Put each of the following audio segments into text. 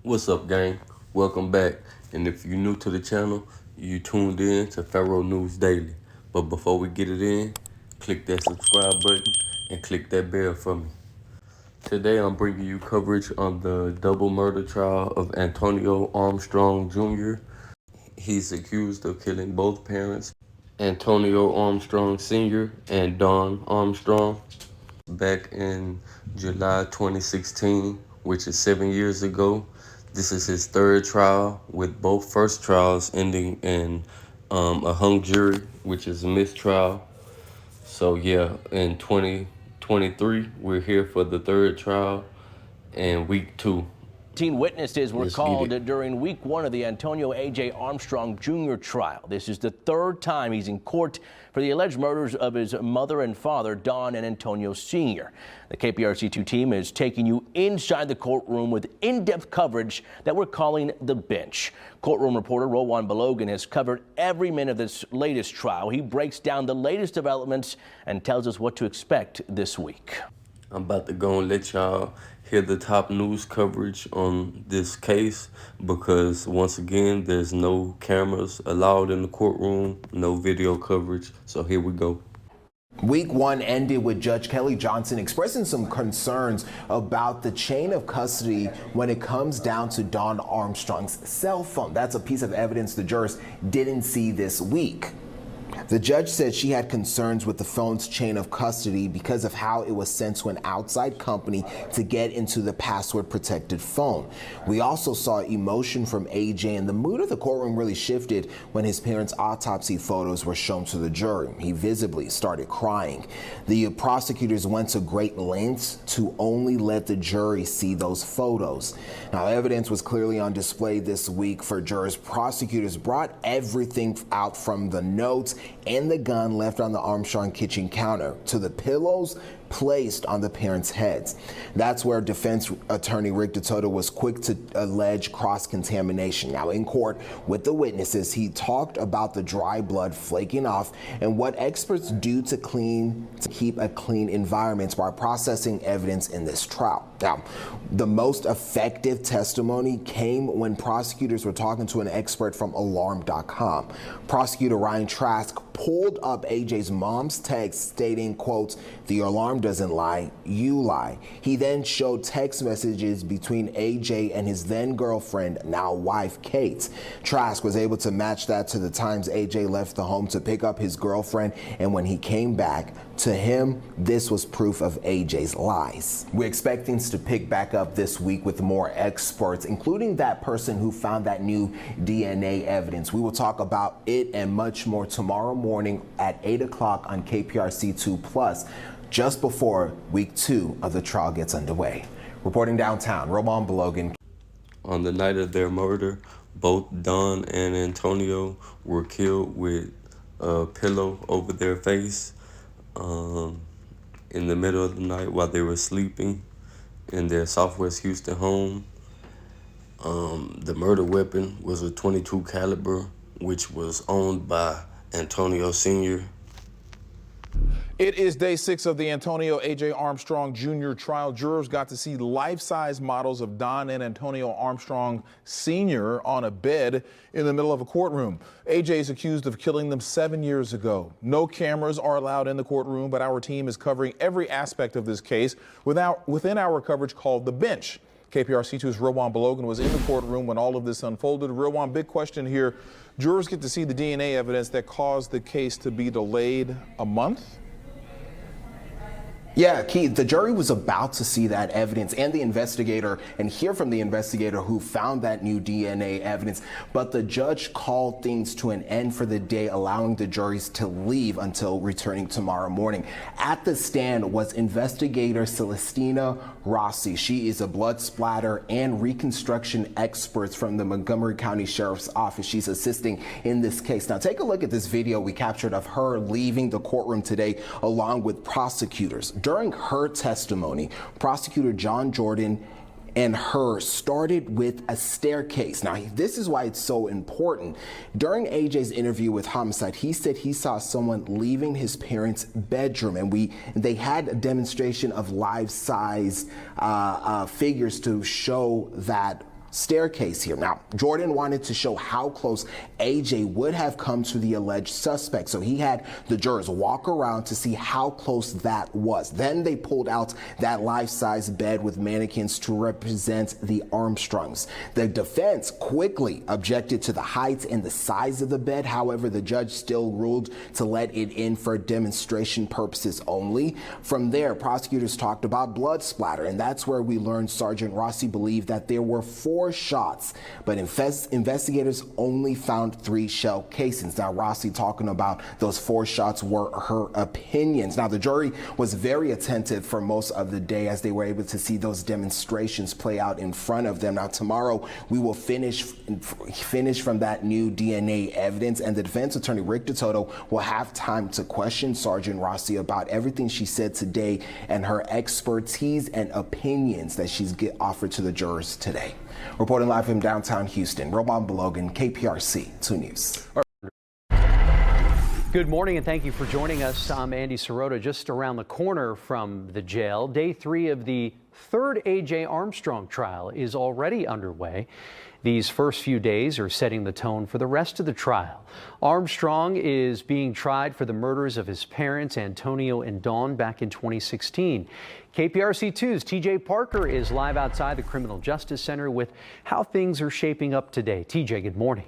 What's up, gang? Welcome back. And if you're new to the channel, you tuned in to Pharaoh News Daily. But before we get it in, click that subscribe button and click that bell for me. Today I'm bringing you coverage on the double murder trial of Antonio Armstrong Jr. He's accused of killing both parents, Antonio Armstrong Sr. and Dawn Armstrong, back in July 2016, which is 7 years ago. This is his third trial, with both first trials ending in a hung jury, which is a mistrial. So yeah, in 2023, we're here for the third trial and week 2. 18 witnesses were called during week 1 of the Antonio A.J. Armstrong Jr. trial. This is the third time he's in court for the alleged murders of his mother and father, Dawn and Antonio Sr. The KPRC2 team is taking you inside the courtroom with in-depth coverage that we're calling The Bench. Courtroom reporter Rowan Balogan has covered every minute of this latest trial. He breaks down the latest developments and tells us what to expect this week. I'm about to go and let y'all hear the top news coverage on this case, because once again, there's no cameras allowed in the courtroom, no video coverage. So here we go. Week 1 ended with Judge Kelly Johnson expressing some concerns about the chain of custody when it comes down to Dawn Armstrong's cell phone. That's a piece of evidence the jurors didn't see this week. The judge said she had concerns with the phone's chain of custody because of how it was sent to an outside company to get into the password-protected phone. We also saw emotion from AJ, and the mood of the courtroom really shifted when his parents' autopsy photos were shown to the jury. He visibly started crying. The prosecutors went to great lengths to only let the jury see those photos. Now, evidence was clearly on display this week for jurors. Prosecutors brought everything out from the notes and the gun left on the Armstrong kitchen counter to the pillows placed on the parents' heads. That's where defense attorney Rick DeToto was quick to allege cross-contamination. Now, in court with the witnesses, he talked about the dry blood flaking off and what experts do to keep a clean environment by processing evidence in this trial. Now, the most effective testimony came when prosecutors were talking to an expert from alarm.com. Prosecutor Ryan Trask pulled up AJ's mom's text stating, quote, "The alarm doesn't lie, you lie." He then showed text messages between AJ and his then girlfriend, now wife, Kate. Trask was able to match that to the times AJ left the home to pick up his girlfriend, and when he came back, to him, this was proof of AJ's lies. We expect things to pick back up this week with more experts, including that person who found that new DNA evidence. We will talk about it and much more tomorrow morning at 8 o'clock on KPRC2+, just before week 2 of the trial gets underway. Reporting downtown, Roman Balogan. On the night of their murder, both Dawn and Antonio were killed with a pillow over their face in the middle of the night while they were sleeping in their Southwest Houston home. The murder weapon was a .22 caliber, which was owned by Antonio Sr. It is day 6 of the Antonio A.J. Armstrong Jr. trial. Jurors got to see life-size models of Dawn and Antonio Armstrong Sr. on a bed in the middle of a courtroom. A.J. is accused of killing them 7 years ago. No cameras are allowed in the courtroom, but our team is covering every aspect of this case within our coverage called The Bench. KPRC2's Rowan Balogan was in the courtroom when all of this unfolded. Rowan, big question here. Jurors get to see the DNA evidence that caused the case to be delayed a month? Yeah, Keith, the jury was about to see that evidence and the investigator and hear from the investigator who found that new DNA evidence, but the judge called things to an end for the day, allowing the juries to leave until returning tomorrow morning. At the stand was investigator Celestina Rossi. She is a blood splatter and reconstruction expert from the Montgomery County Sheriff's Office. She's assisting in this case. Now, take a look at this video we captured of her leaving the courtroom today along with prosecutors. During her testimony, prosecutor John Jordan and her started with a staircase. Now, this is why it's so important. During AJ's interview with Homicide, he said he saw someone leaving his parents' bedroom, and they had a demonstration of life-size figures to show that staircase here. Now, Jordan wanted to show how close AJ would have come to the alleged suspect, so he had the jurors walk around to see how close that was. Then they pulled out that life-size bed with mannequins to represent the Armstrongs. The defense quickly objected to the height and the size of the bed. However, the judge still ruled to let it in for demonstration purposes only. From there, prosecutors talked about blood splatter, and that's where we learned Sergeant Rossi believed that there were 4 shots, but investigators only found 3 shell casings. Now, Rossi talking about those 4 shots were her opinions. Now, the jury was very attentive for most of the day as they were able to see those demonstrations play out in front of them. Now, tomorrow we will finish from that new DNA evidence, and the defense attorney Rick DeToto will have time to question Sergeant Rossi about everything she said today and her expertise and opinions that she's offered to the jurors today. Reporting live from downtown Houston, Roman Belogan, KPRC 2 News. Good morning and thank you for joining us. I'm Andy Sirota, just around the corner from the jail. Day 3 of the 3rd A.J. Armstrong trial is already underway. These first few days are setting the tone for the rest of the trial. Armstrong is being tried for the murders of his parents, Antonio and Dawn, back in 2016. KPRC 2's TJ Parker is live outside the Criminal Justice Center with how things are shaping up today. TJ, good morning.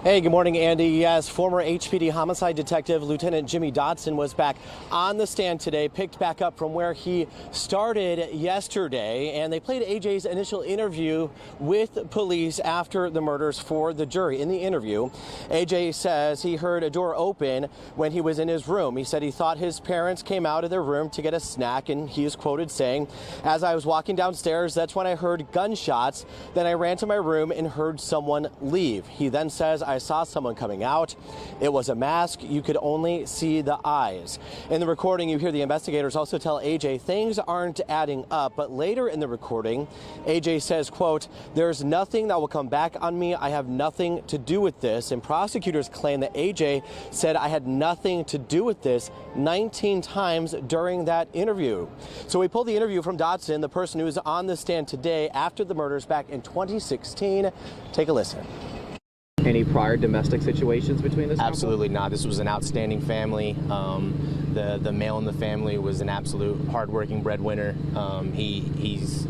Hey, good morning, Andy. Yes, former HPD homicide detective Lieutenant Jimmy Dodson was back on the stand today, picked back up from where he started yesterday, and they played AJ's initial interview with police after the murders for the jury. In the interview, AJ says he heard a door open when he was in his room. He said he thought his parents came out of their room to get a snack, and he is quoted saying, "As I was walking downstairs, that's when I heard gunshots. Then I ran to my room and heard someone leave." He then says, "I saw someone coming out. It was a mask. You could only see the eyes." In the recording, you hear the investigators also tell AJ things aren't adding up. But later in the recording, AJ says, quote, "There's nothing that will come back on me. I have nothing to do with this." And prosecutors claim that AJ said, "I had nothing to do with this," 19 times during that interview. So we pulled the interview from Dodson, the person who was on the stand today after the murders back in 2016. Take a listen. Any prior domestic situations between this couple? Absolutely not. This was an outstanding family. The male in the family was an absolute hardworking breadwinner. He's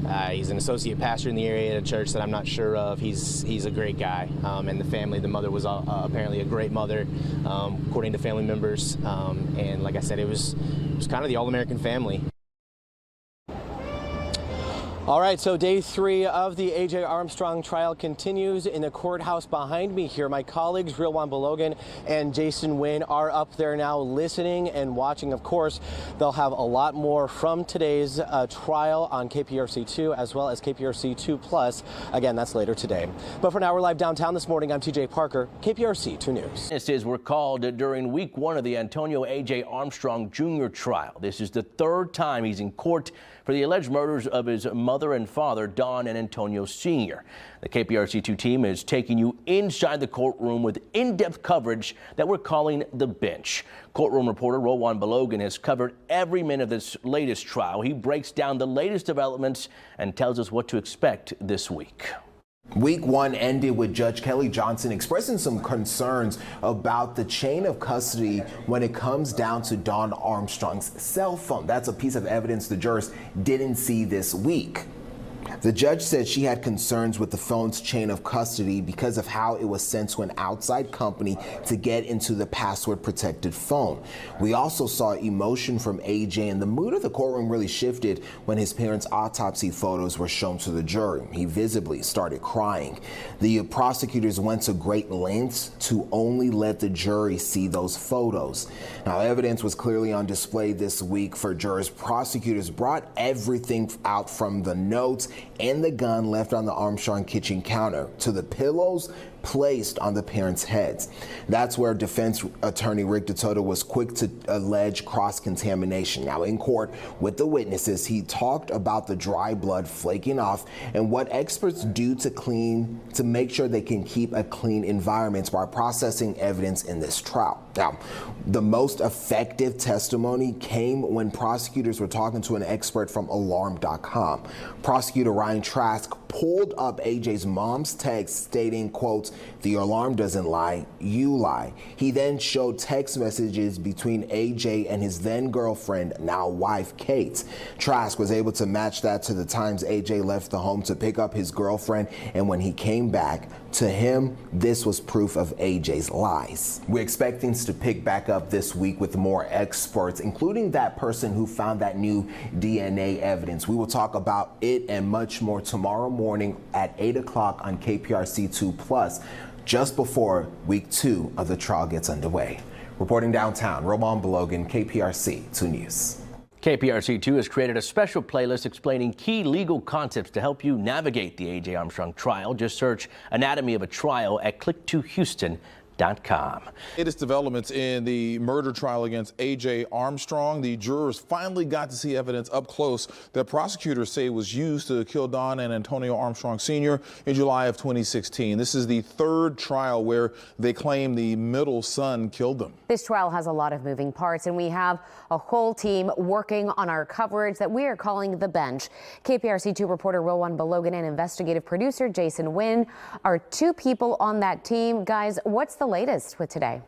an associate pastor in the area at a church that I'm not sure of. He's a great guy. And the family, the mother was apparently a great mother, according to family members. And like I said, it was kind of the all-American family. All right, so day 3 of the A.J. Armstrong trial continues in the courthouse behind me here. My colleagues, Roman Belogan and Jason Wynn, are up there now listening and watching. Of course, they'll have a lot more from today's trial on KPRC2 as well as KPRC2 Plus. Again, that's later today. But for now, we're live downtown this morning. I'm TJ Parker, KPRC 2 News. Witnesses were called during week 1 of the Antonio A.J. Armstrong Jr. trial. This is the 3rd time he's in court for the alleged murders of his mother and father, Dawn and Antonio Sr. The KPRC2 team is taking you inside the courtroom with in-depth coverage that we're calling The Bench. Courtroom reporter Rowan Belogan has covered every minute of this latest trial. He breaks down the latest developments and tells us what to expect this week. Week 1 ended with Judge Kelly Johnson expressing some concerns about the chain of custody when it comes down to Dawn Armstrong's cell phone. That's a piece of evidence the jurors didn't see this week. The judge said she had concerns with the phone's chain of custody because of how it was sent to an outside company to get into the password-protected phone. We also saw emotion from AJ, and the mood of the courtroom really shifted when his parents' autopsy photos were shown to the jury. He visibly started crying. The prosecutors went to great lengths to only let the jury see those photos. Now, evidence was clearly on display this week for jurors. Prosecutors brought everything out from the notes and the gun left on the Armstrong kitchen counter to the pillows placed on the parents' heads. That's where defense attorney Rick DeToto was quick to allege cross-contamination. Now, in court with the witnesses, he talked about the dry blood flaking off and what experts do to make sure they can keep a clean environment by processing evidence in this trial. Now, the most effective testimony came when prosecutors were talking to an expert from Alarm.com. Prosecutor Ryan Trask pulled up AJ's mom's text stating, quote, "The alarm doesn't lie, you lie." He then showed text messages between AJ and his then girlfriend, now wife, Kate. Trask was able to match that to the times AJ left the home to pick up his girlfriend, and when he came back, to him, this was proof of AJ's lies. We expect things to pick back up this week with more experts, including that person who found that new DNA evidence. We will talk about it and much more tomorrow morning at 8 o'clock on KPRC 2+, just before week 2 of the trial gets underway. Reporting downtown, Roman Belogan, KPRC 2 News. KPRC2 has created a special playlist explaining key legal concepts to help you navigate the A.J. Armstrong trial. Just search Anatomy of a Trial at click2houston.com. Latest developments in the murder trial against A.J. Armstrong. The jurors finally got to see evidence up close that prosecutors say was used to kill Don and Antonio Armstrong Sr. in July of 2016. This is the third trial where they claim the middle son killed them. This trial has a lot of moving parts, and we have a whole team working on our coverage that we are calling The Bench. KPRC2 reporter Rowan Belogan and investigative producer Jason Wynn are two people on that team. Guys, what's the latest with today?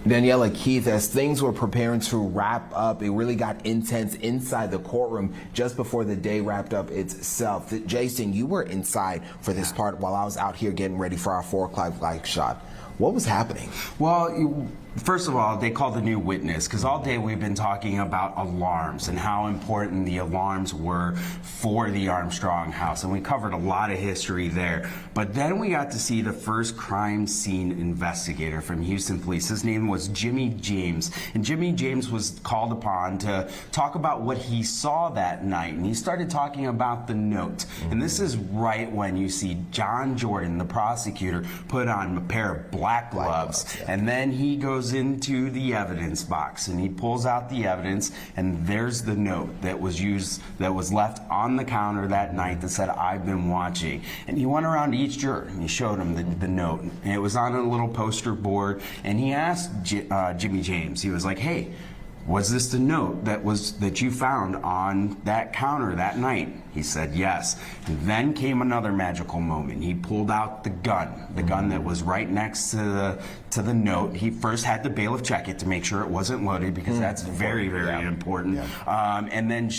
Daniela, Keith, as things were preparing to wrap up, it really got intense inside the courtroom just before the day wrapped up itself. Jason, you were inside for this part while I was out here getting ready for our 4 o'clock live shot. What was happening? Well, first of all, they called a new witness because all day we've been talking about alarms and how important the alarms were for the Armstrong house, and we covered a lot of history there. But then we got to see the first crime scene investigator from Houston Police. His name was Jimmy James, and Jimmy James was called upon to talk about what he saw that night, and he started talking about the note. And this is right when you see John Jordan, the prosecutor, put on a pair of black gloves, and then he goes into the evidence box and he pulls out the evidence, and there's the note that was left on the counter that night that said, "I've been watching." And he went around to each juror and he showed them the note, and it was on a little poster board, and he asked Jimmy James, he was like, "Hey, was this the note that you found on that counter that night?" He said yes. And then came another magical moment. He pulled out the gun that was right next to the note. He first had the bailiff check it to make sure it wasn't loaded, because that's very, very important. And then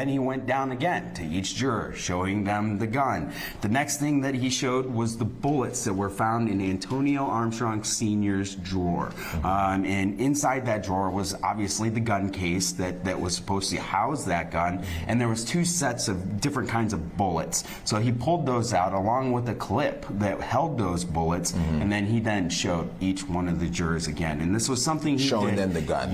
he went down again to each juror, showing them the gun. The next thing that he showed was the bullets that were found in Antonio Armstrong Sr.'s drawer. And inside that drawer was obviously the gun case that was supposed to house that gun, and there was 2 sets of different kinds of bullets. So he pulled those out along with a clip that held those bullets, and then he showed each one of the jurors again. And this was something he showing did. them the gun.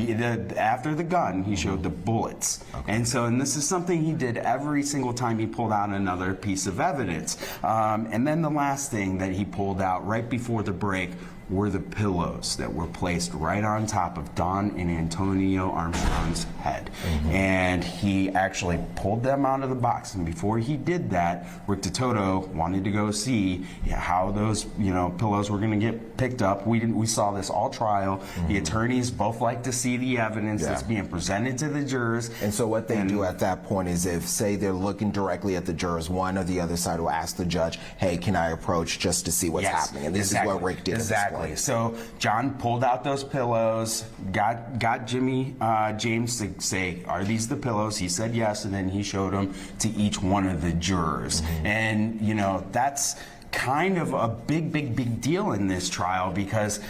After the gun, he showed the bullets. And this is something he did every single time he pulled out another piece of evidence. And then the last thing that he pulled out right before the break were the pillows that were placed right on top of Don and Antonio Armstrong's head. And he actually pulled them out of the box. And before he did that, Rick DeToto wanted to go see how those pillows were going to get picked up. We saw this all trial. The attorneys both like to see the evidence that's being presented to the jurors. And so what they do at that point is, if, say, they're looking directly at the jurors, one or the other side will ask the judge, "Hey, can I approach just to see what's happening?" And this is what Rick did. Exactly. So John pulled out those pillows, got Jimmy James to say, "Are these the pillows?" He said yes, and then he showed them to each one of the jurors. And that's kind of a big deal in this trial, because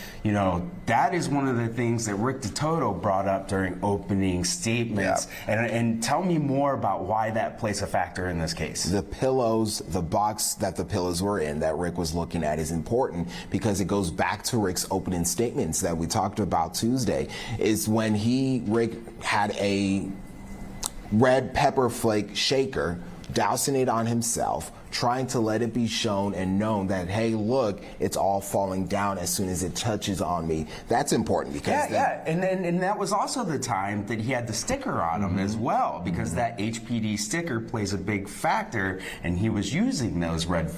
that is one of the things that Rick DeToto brought up during opening statements. And tell me more about why that plays a factor in this case. The pillows, the box that the pillows were in that Rick was looking at, is important because it goes back to Rick's opening statements that we talked about Tuesday. Is when Rick had a red pepper flake shaker, dousing it on himself, trying to let it be shown and known that, hey, look, it's all falling down as soon as it touches on me. That's important because and that was also the time that he had the sticker on him as well, because that HPD sticker plays a big factor, and he was using those red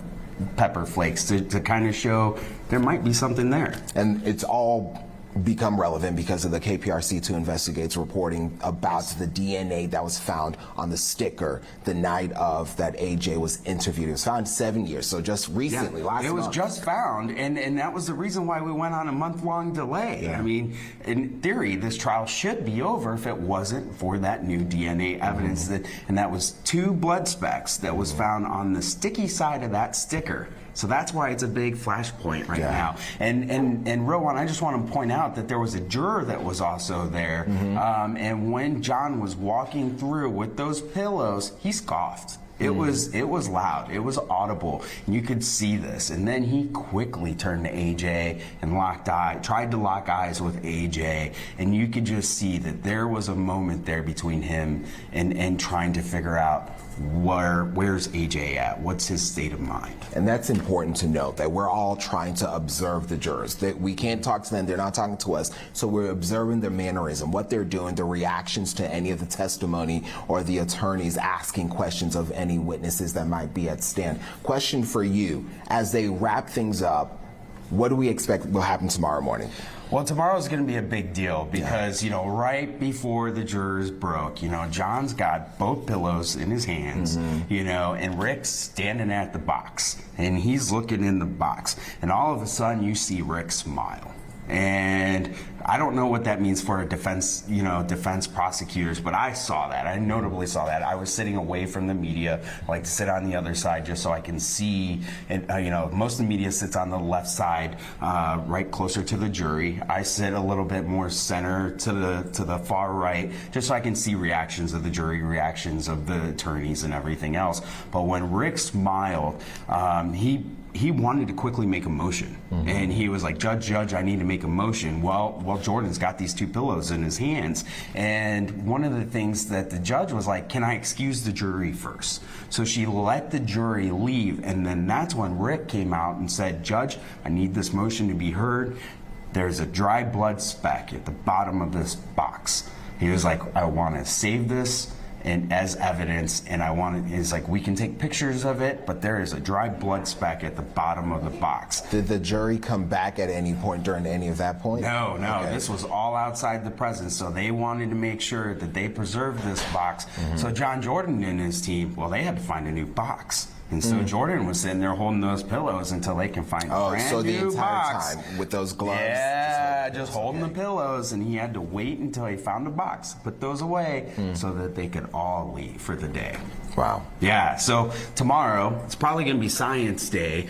pepper flakes to kind of show there might be something there. And it's all become relevant because of the KPRC2 investigates reporting about the DNA that was found on the sticker the night of that AJ was interviewed. It was found 7 years, so just recently, last month. It was just found, and that was the reason why we went on a month-long delay. Yeah. I mean, in theory, this trial should be over if it wasn't for that new DNA evidence, and that was 2 blood specks that was found on the sticky side of that sticker. So that's why it's a big flashpoint right now. And Rowan, I just want to point out that there was a juror that was also there. And when John was walking through with those pillows, he scoffed. It was loud. It was audible. And you could see this. And then he quickly turned to AJ and tried to lock eyes with AJ. And you could just see that there was a moment there between him and trying to figure out where's AJ at? What's his state of mind? And that's important to note, that we're all trying to observe the jurors. That we can't talk to them, they're not talking to us, so we're observing their mannerism, what they're doing, the reactions to any of the testimony, or the attorneys asking questions of any witnesses that might be at stand. Question for you, as they wrap things up, what do we expect will happen tomorrow morning? Well, tomorrow's going to be a big deal because, you know, right before the jurors broke, you know, John's got both pillows in his hands, you know, and Rick's standing at the box, and he's looking in the box, and all of a sudden you see Rick smile. And I don't know what that means for a defense, defense prosecutors, but I saw that. I notably saw that. I was sitting away from the media. I like to sit on the other side just so I can see. And most of the media sits on the left side, right closer to the jury. I sit a little bit more center to the far right, just so I can see reactions of the jury, reactions of the attorneys, and everything else. But when Rick smiled, he wanted to quickly make a motion, and he was like, Judge, I need to make a motion. Well, Jordan's got these 2 pillows in his hands, and one of the things that the judge was like, can I excuse the jury first? So she let the jury leave, and then that's when Rick came out and said, Judge, I need this motion to be heard. There's a dry blood speck at the bottom of this box. He was like, I want to save this and as evidence, and he's like, we can take pictures of it, but there is a dry blood speck at the bottom of the box. Did the jury come back at any point during any of that point? No, Okay. This was all outside the presence, so they wanted to make sure that they preserved this box. So John Jordan and his team, well, they had to find a new box. And so Jordan was sitting there holding those pillows until they can find a brand so the new entire box. time with those gloves? Yeah, just holding the pillows, and he had to wait until he found a box, put those away, so that they could all leave for the day. Wow. Yeah, so tomorrow, it's probably going to be Science Day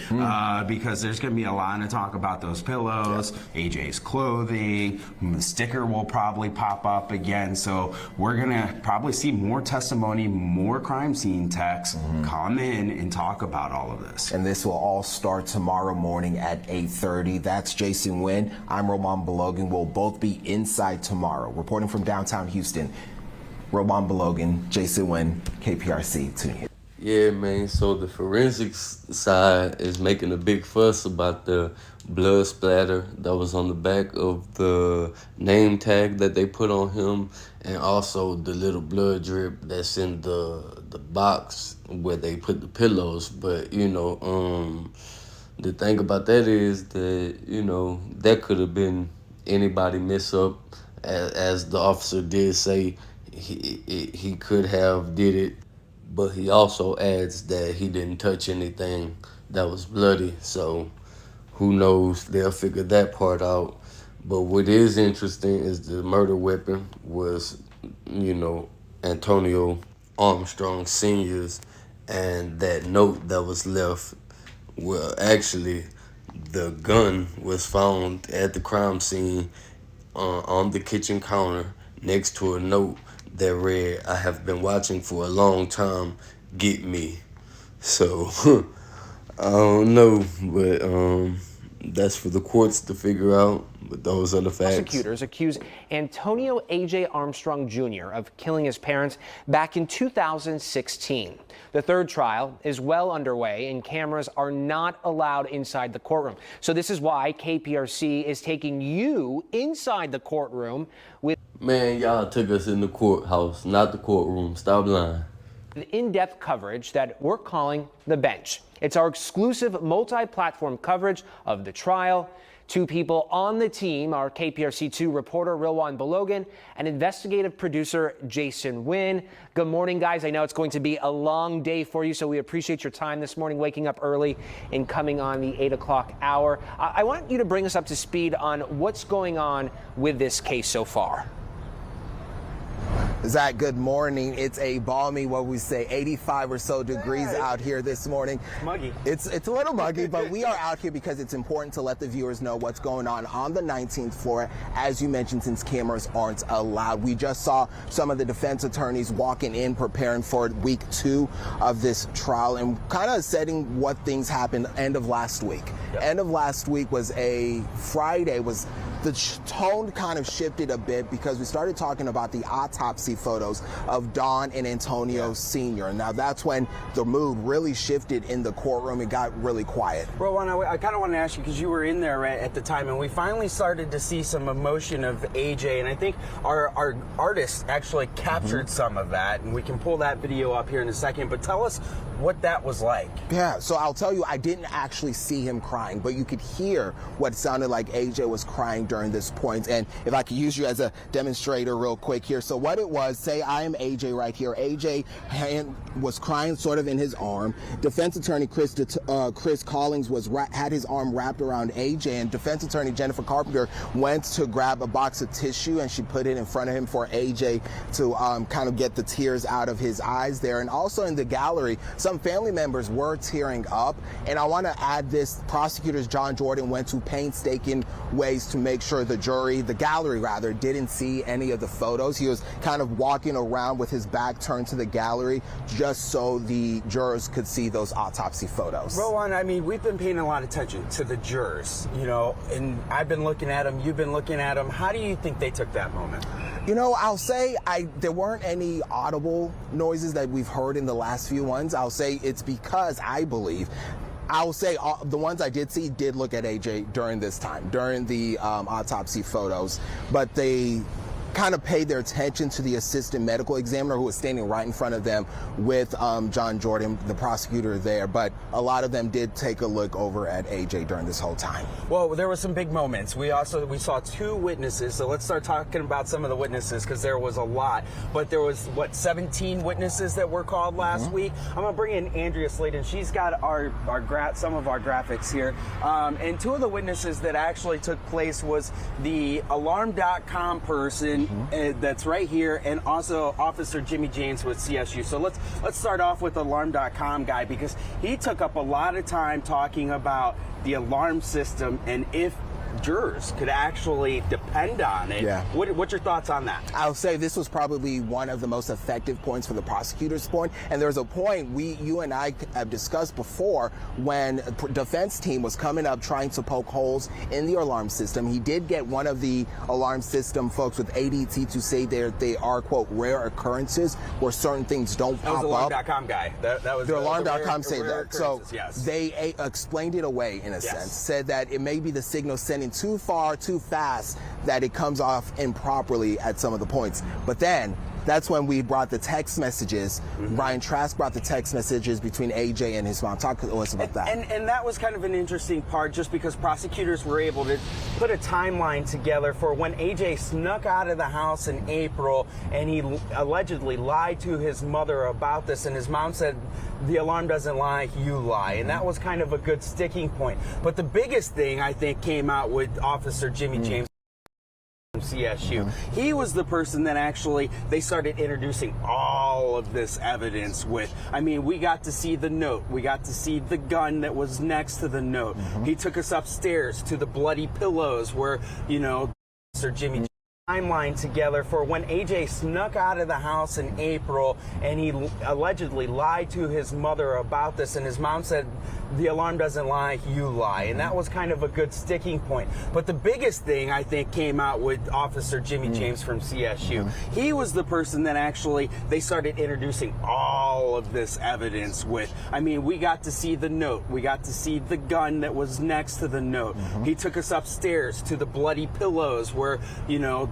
because there's going to be a lot of talk about those pillows, AJ's clothing, the sticker will probably pop up again. So we're going to probably see more testimony, more crime scene techs come in and talk about all of this. And this will all start tomorrow morning at 8:30. That's Jason Wynn. I'm Roman Balogan. We'll both be inside tomorrow. Reporting from downtown Houston, Roman Balogan, Jason Wynn, KPRC 2. Yeah, man, so the forensics side is making a big fuss about the blood splatter that was on the back of the name tag that they put on him, and also the little blood drip that's in the box where they put the pillows. But, the thing about that is that, that could have been anybody mess up, as the officer did say. He could have did it, but he also adds that he didn't touch anything that was bloody. So who knows? They'll figure that part out. But what is interesting is the murder weapon was, Antonio Armstrong Sr.'s, and that note that was left. Well, actually, the gun was found at the crime scene on the kitchen counter next to a note that read, I have been watching for a long time, get me. So, I don't know, but that's for the courts to figure out, but those are the facts. Prosecutors accuse Antonio A.J. Armstrong Jr. of killing his parents back in 2016. The third trial is well underway, and cameras are not allowed inside the courtroom. So this is why KPRC is taking you inside the courtroom with... Man, y'all took us in the courthouse, not the courtroom. Stop lying. In-depth coverage that we're calling The Bench. It's our exclusive multi-platform coverage of the trial. Two people on the team are KPRC2 reporter Rilwan Balogan and investigative producer Jason Wynn. Good morning, guys. I know it's going to be a long day for you, so we appreciate your time this morning, waking up early and coming on the 8 o'clock hour. I want you to bring us up to speed on what's going on with this case so far. Zach, good morning. It's a balmy, what we say, 85 or so degrees out here this morning. Muggy. It's a little muggy, but we are out here because it's important to let the viewers know what's going on the 19th floor, as you mentioned, since cameras aren't allowed. We just saw some of the defense attorneys walking in, preparing for week 2 of this trial and kind of setting what things happened end of last week. Yep. End of last week was a Friday, the tone kind of shifted a bit because we started talking about the autopsy photos of Don and Antonio Sr. Now that's when the mood really shifted in the courtroom. It got really quiet. Rowan, I kind of want to ask you, because you were in there at the time, and we finally started to see some emotion of AJ, and I think our artists actually captured some of that, and we can pull that video up here in a second, but tell us what that was like. Yeah, so I'll tell you, I didn't actually see him crying, but you could hear what sounded like AJ was crying during this point. And if I could use you as a demonstrator real quick here. So what it was, say I am AJ right here. AJ was crying sort of in his arm. Defense attorney Chris Collins had his arm wrapped around AJ, and defense attorney Jennifer Carpenter went to grab a box of tissue and she put it in front of him for AJ to kind of get the tears out of his eyes there. And also in the gallery, some family members were tearing up. And I want to add this, prosecutors John Jordan went to painstaking ways to make sure the gallery rather, didn't see any of the photos. He was kind of walking around with his back turned to the gallery just so the jurors could see those autopsy photos. Rowan, I mean, we've been paying a lot of attention to the jurors, you know, and I've been looking at them, you've been looking at them. How do you think they took that moment? You know, I'll say there weren't any audible noises that we've heard in the last few ones. I'll say it's because I'll say the ones I did see did look at AJ during this time, during the autopsy photos, but they kind of paid their attention to the assistant medical examiner who was standing right in front of them with John Jordan, the prosecutor there. But a lot of them did take a look over at AJ during this whole time. Well, there were some big moments. We saw 2 witnesses. So let's start talking about some of the witnesses, because there was a lot. But there was, 17 witnesses that were called last week. I'm going to bring in Andrea Sladen. She's got some of our graphics here. And 2 of the witnesses that actually took place was the alarm.com person that's right here, and also Officer Jimmy James with CSU. So let's start off with the alarm.com guy, because he took up a lot of time talking about the alarm system and if jurors could actually depend on it. Yeah. What's your thoughts on that? I'll say this was probably one of the most effective points for the prosecutor's point. And there's a point you and I have discussed before when the defense team was coming up trying to poke holes in the alarm system. He did get one of the alarm system folks with ADT to say they are, quote, rare occurrences where certain things don't pop up. That was the alarm.com guy. That was the alarm.com say that. So yes. They explained it away in a sense, said that it may be the signal sending too far, too fast, that it comes off improperly at some of the points. But then that's when we brought the text messages. Ryan Trask brought the text messages between AJ and his mom. Talk to us about that. And that was kind of an interesting part, just because prosecutors were able to put a timeline together for when AJ snuck out of the house in April and he allegedly lied to his mother about this, and his mom said, the alarm doesn't lie, you lie. And that was kind of a good sticking point. But the biggest thing, I think, came out with Officer Jimmy James from CSU. He was the person that actually they started introducing all of this evidence with. I mean, we got to see the note. We got to see the gun that was next to the note. He took us upstairs to the bloody pillows where, you know, Officer Jimmy timeline together for when AJ snuck out of the house in April and he allegedly lied to his mother about this, and his mom said, the alarm doesn't lie, you lie. And that was kind of a good sticking point. But the biggest thing, I think, came out with Officer Jimmy James from CSU. He was the person that actually they started introducing all of this evidence with. I mean, we got to see the note. We got to see the gun that was next to the note. He took us upstairs to the bloody pillows where, you know,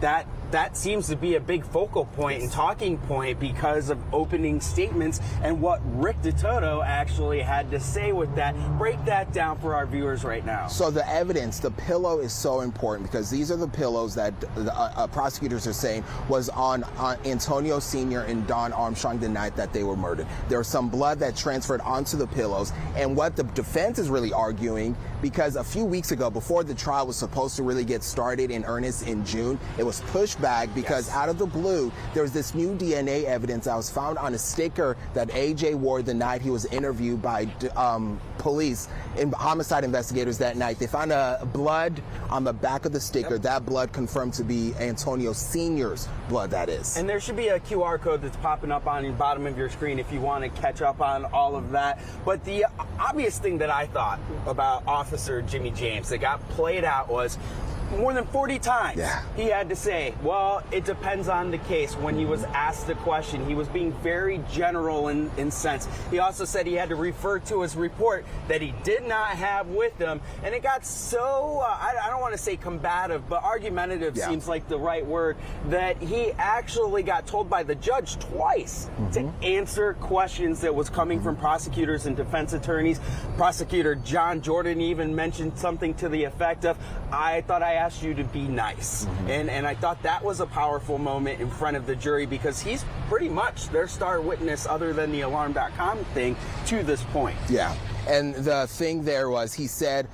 that that seems to be a big focal point and talking point because of opening statements and what Rick DeToto actually had to say with that. Break that down for our viewers right now. So the evidence, the pillow is so important because these are the pillows that the prosecutors are saying was on Antonio Sr. and Don Armstrong the night that they were murdered. There was some blood that transferred onto the pillows, and what the defense is really arguing, because a few weeks ago, before the trial was supposed to really get started in earnest in June, it was pushed back because out of the blue, there was this new DNA evidence that was found on a sticker that AJ wore the night he was interviewed by police and homicide investigators that night. They found blood on the back of the sticker. That blood confirmed to be Antonio Sr.'s blood, that is. And there should be a QR code that's popping up on the bottom of your screen if you want to catch up on all of that. But the obvious thing that I thought about Officer Jimmy James that got played out was more than 40 times he had to say, well, it depends on the case. When he was asked the question, he was being very general in sense. He also said he had to refer to his report that he did not have with him. And it got so, I don't want to say combative, but argumentative seems like the right word, that he actually got told by the judge twice to answer questions that was coming from prosecutors and defense attorneys. Prosecutor John Jordan even mentioned something to the effect of, I thought I asked you to be nice. And I thought that was a powerful moment in front of the jury because he's pretty much their star witness other than the alarm.com thing to this point. Yeah. And the thing there was, he said,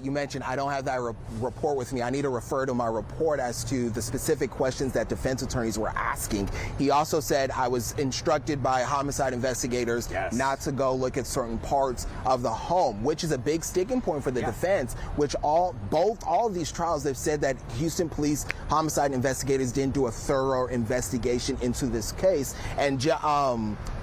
you mentioned, I don't have that report with me. I need to refer to my report as to the specific questions that defense attorneys were asking. He also said, I was instructed by homicide investigators not to go look at certain parts of the home, which is a big sticking point for the defense, which all of these trials, they've said that Houston police homicide investigators didn't do a thorough investigation into this case. And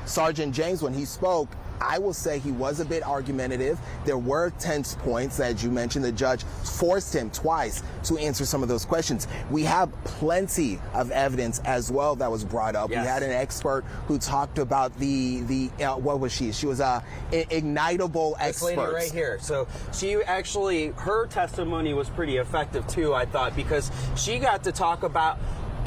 Sergeant James, when he spoke, I will say he was a bit argumentative. There were tense points, as you mentioned. The judge forced him twice to answer some of those questions. We have plenty of evidence as well that was brought up. We had an expert who talked about the what was she? She was a ignitable expert. This lady right here. So she actually, her testimony was pretty effective too, I thought, because she got to talk about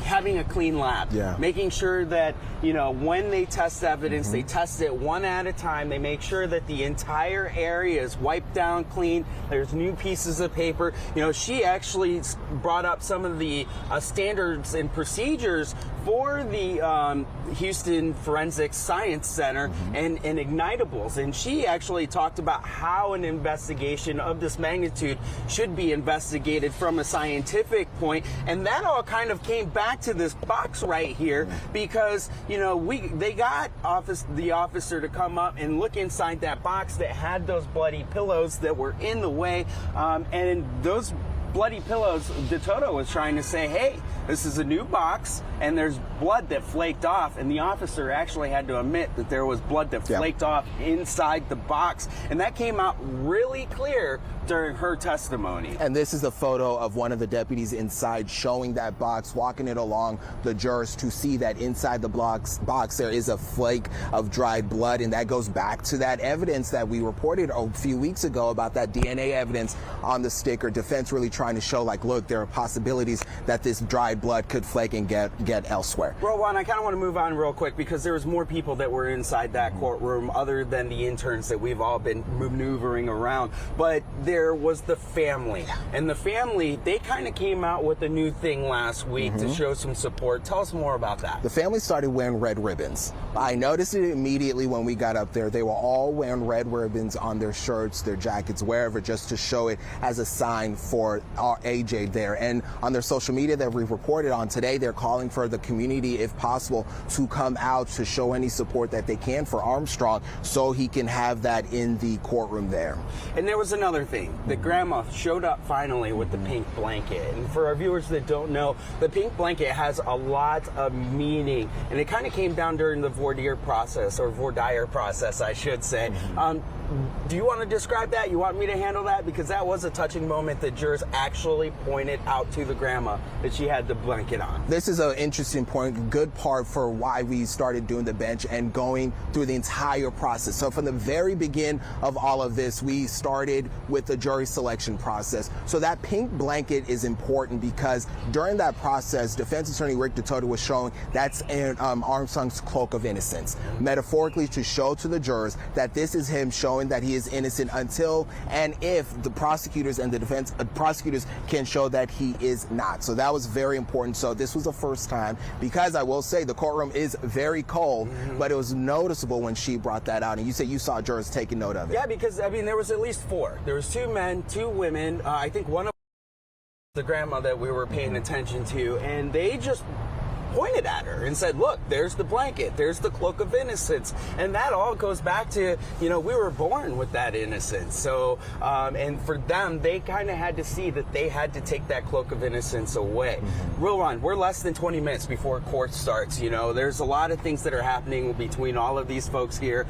having a clean lab, making sure that, you know, when they test evidence, they test it one at a time. They make sure that the entire area is wiped down clean. There's new pieces of paper. You know, she actually brought up some of the standards and procedures for the Houston Forensic Science Center and ignitables. And she actually talked about how an investigation of this magnitude should be investigated from a scientific point. And that all kind of came back to this box right here because, you know, they got the officer to come up and look inside that box that had those bloody pillows that were in the way. And those bloody pillows, DeToto was trying to say, hey, this is a new box and there's blood that flaked off, and the officer actually had to admit that there was blood that flaked off inside the box, and that came out really clear during her testimony. And this is a photo of one of the deputies inside showing that box, walking it along the jurors to see that inside the box there is a flake of dried blood, and that goes back to that evidence that we reported a few weeks ago about that DNA evidence on the sticker. Defense really trying to show, like, look, there are possibilities that this dried blood could flake and get elsewhere. Well, Juan, I kind of want to move on real quick because there was more people that were inside that courtroom other than the interns that we've all been maneuvering around. But there was the family. And the family, they kind of came out with a new thing last week to show some support. Tell us more about that. The family started wearing red ribbons. I noticed it immediately when we got up there. They were all wearing red ribbons on their shirts, their jackets, wherever, just to show it as a sign for our AJ there. And on their social media that we've reported on today, they're calling for the community, if possible, to come out to show any support that they can for Armstrong so he can have that in the courtroom there. And there was another thing. The grandma showed up finally with the pink blanket. And for our viewers that don't know, the pink blanket has a lot of meaning. And it kind of came down during the voir dire process, or voir dire process, I should say. Do you want to describe that? You want me to handle that? Because that was a touching moment that jurors actually actually pointed out to the grandma that she had the blanket on. This is an interesting point, good part for why we started doing the bench and going through the entire process. So from the very beginning of all of this, we started with the jury selection process. So that pink blanket is important because during that process, defense attorney Rick Detoto was showing that's Armstrong's cloak of innocence, metaphorically to show to the jurors that this is him showing that he is innocent until and if the prosecutors and the defense prosecutors can show that he is not. So that was very important. So this was the first time, because I will say the courtroom is very cold, but it was noticeable when she brought that out. And you said you saw jurors taking note of it. Yeah, because I mean there was at least 4. There was 2 men, 2 women. I think one of the grandma that we were paying attention to, and they just pointed at her and said, look, there's the blanket, there's the cloak of innocence. And that all goes back to, you know, we were born with that innocence. So, and for them, they kind of had to see that they had to take that cloak of innocence away. Real Ron, we're less than 20 minutes before court starts. You know, there's a lot of things that are happening between all of these folks here.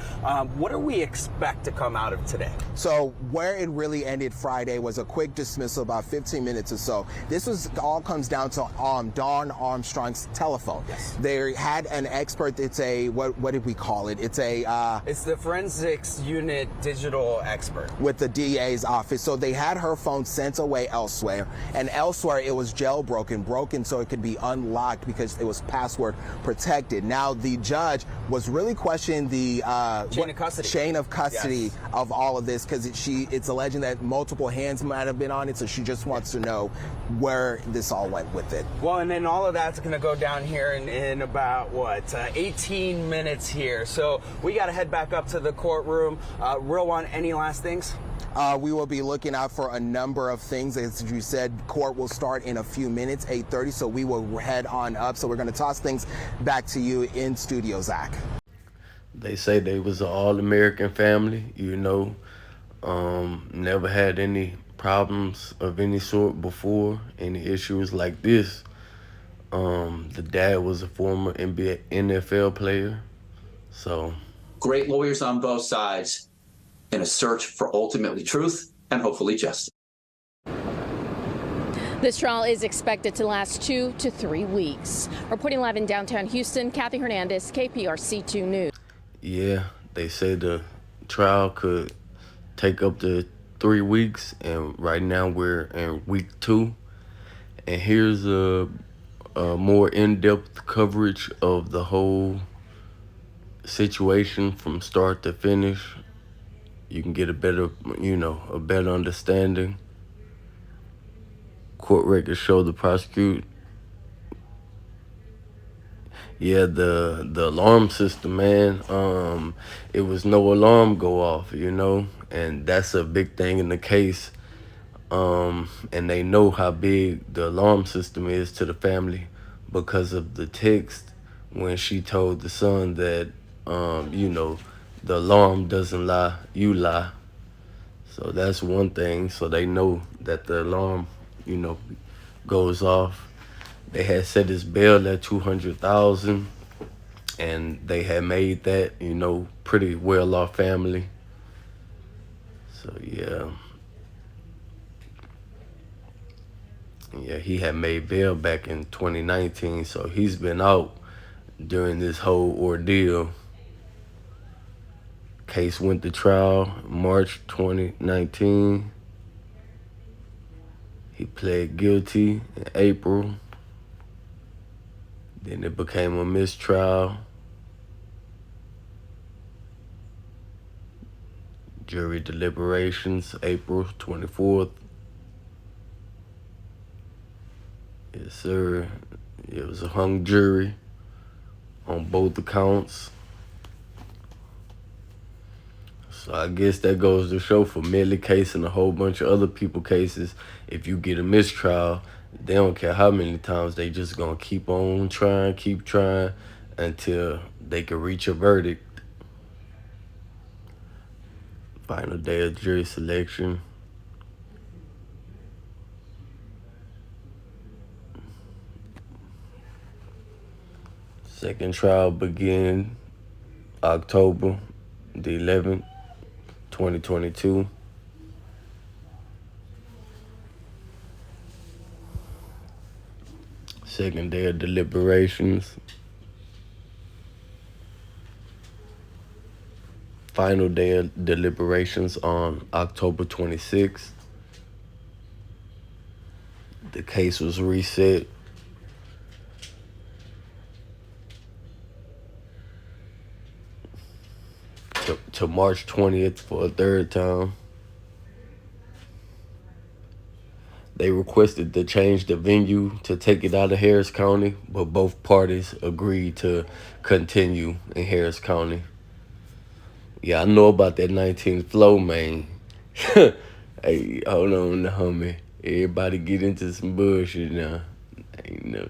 What do we expect to come out of today? So where it really ended Friday was a quick dismissal, about 15 minutes or so. This was all comes down to Dawn Armstrong's telephone. Yes. They had an expert. It's a what did we call it? It's a it's the forensics unit digital expert with the DA's office. So they had her phone sent away elsewhere, and elsewhere it was broken so it could be unlocked because it was password protected. Now the judge was really questioning the chain of custody yes. of all of this, because it's alleging that multiple hands might have been on it. So she just wants to know where this all went with it. Well, and then all of that's going to go down here in about 18 minutes here. So we got to head back up to the courtroom. Real One, any last things? We will be looking out for a number of things. As you said, court will start in a few minutes, 8:30. So we will head on up. So we're going to toss things back to you in studio, Zach. They say they was an all-American family, you know, never had any problems of any sort before, any issues like this. The dad was a former NFL player, so. Great lawyers on both sides in a search for ultimately truth and hopefully justice. This trial is expected to last 2 to 3 weeks. Reporting live in downtown Houston, Kathy Hernandez, KPRC 2 News. Yeah, they say the trial could take up to 3 weeks, and right now we're in week 2. And here's a more in-depth coverage of the whole situation from start to finish. You can get a better understanding. Court records show the prosecutor. Yeah, the alarm system, man. It was no alarm go off, you know, and that's a big thing in the case. And they know how big the alarm system is to the family because of the text when she told the son that, the alarm doesn't lie, you lie. So that's one thing. So they know that the alarm, goes off. They had set his bail at $200,000, and they had made that, pretty well-off family. So yeah. Yeah, he had made bail back in 2019, so he's been out during this whole ordeal. Case went to trial March 2019. He pled guilty in April. Then it became a mistrial. Jury deliberations, April 24th. Yes, sir. It was a hung jury on both accounts. So I guess that goes to show for Millie case and a whole bunch of other people cases, if you get a mistrial, they don't care how many times, they just gonna keep on trying, keep trying until they can reach a verdict. Final day of jury selection. Second trial began October the 11th, 2022. Second day of deliberations. Final day of deliberations on October 26th. The case was reset. To March 20th for a third time. They requested to change the venue to take it out of Harris County, but both parties agreed to continue in Harris County. Yeah, I know about that 19th flow, man. Hey, hold on, homie. Everybody get into some bullshit now. You know,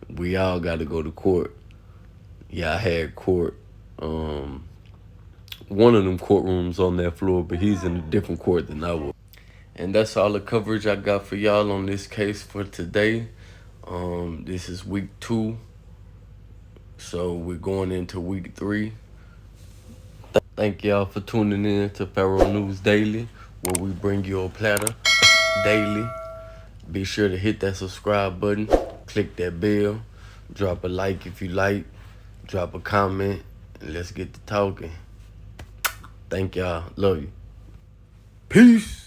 we all got to go to court. Yeah, I had court. One of them courtrooms on that floor, but he's in a different court than I was. And that's all the coverage I got for y'all on this case for today. This is week 2. So we're going into week 3. Thank y'all for tuning in to Faro News Daily, where we bring you a platter daily. Be sure to hit that subscribe button, click that bell, drop a like if you like, drop a comment, and let's get to talking. Thank y'all. Love you. Peace.